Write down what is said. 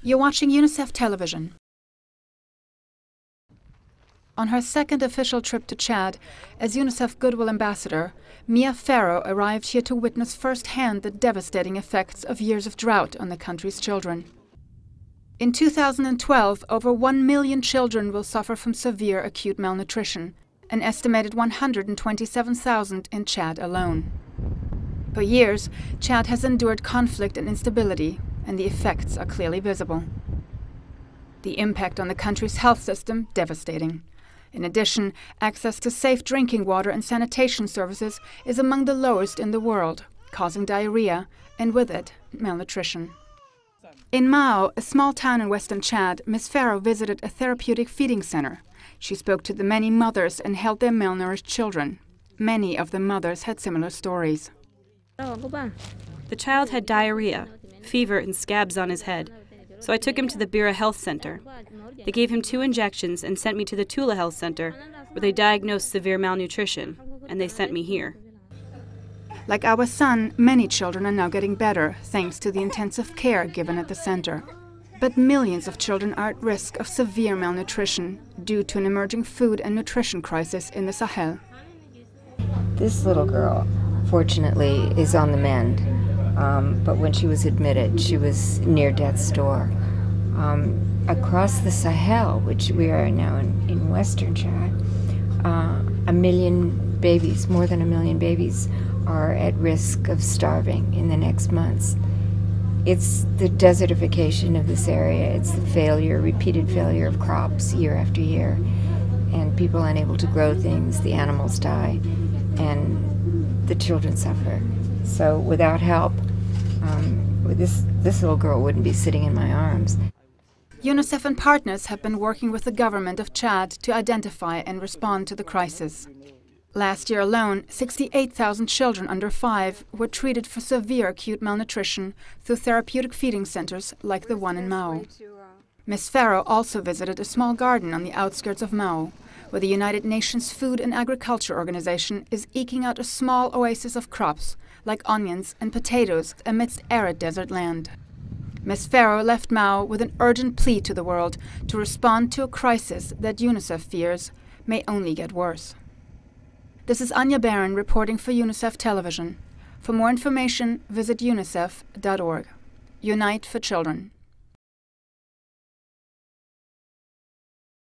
You're watching UNICEF television. On her second official trip to Chad as UNICEF Goodwill ambassador, Mia Farrow arrived here to witness firsthand the devastating effects of years of drought on the country's children. In 2012, over 1 million children will suffer from severe acute malnutrition, an estimated 127,000 in Chad alone. For years, Chad has endured conflict and instability, and the effects are clearly visible. The impact on the country's health system, devastating. In addition, access to safe drinking water and sanitation services is among the lowest in the world, causing diarrhea, and with it, malnutrition. In Mao, a small town in western Chad, Ms. Farrow visited a therapeutic feeding center. She spoke to the many mothers and held their malnourished children. Many of the mothers had similar stories. The child had diarrhea, fever and scabs on his head, so I took him to the Bira Health Center. They gave him 2 injections and sent me to the Tula Health Center, where they diagnosed severe malnutrition, and they sent me here. Like our son, many children are now getting better thanks to the intensive care given at the center. But millions of children are at risk of severe malnutrition due to an emerging food and nutrition crisis in the Sahel. This little girl, fortunately, is on the mend. But when she was admitted, she was near death's door. Across the Sahel, which we are now in western Chad, 1 million babies, more than 1 million babies, are at risk of starving in the next months. It's the desertification of this area. It's the repeated failure of crops year after year, and people unable to grow things, the animals die, and the children suffer. So without help, this little girl wouldn't be sitting in my arms. UNICEF and partners have been working with the government of Chad to identify and respond to the crisis. Last year alone, 68,000 children under 5 were treated for severe acute malnutrition through therapeutic feeding centers like the one in Mao. Ms. Farrow also visited a small garden on the outskirts of Mao, where the United Nations Food and Agriculture Organization is eking out a small oasis of crops, like onions and potatoes, amidst arid desert land. Ms. Farrow left Mao with an urgent plea to the world to respond to a crisis that UNICEF fears may only get worse. This is Anja Baron reporting for UNICEF Television. For more information, visit unicef.org. Unite for Children.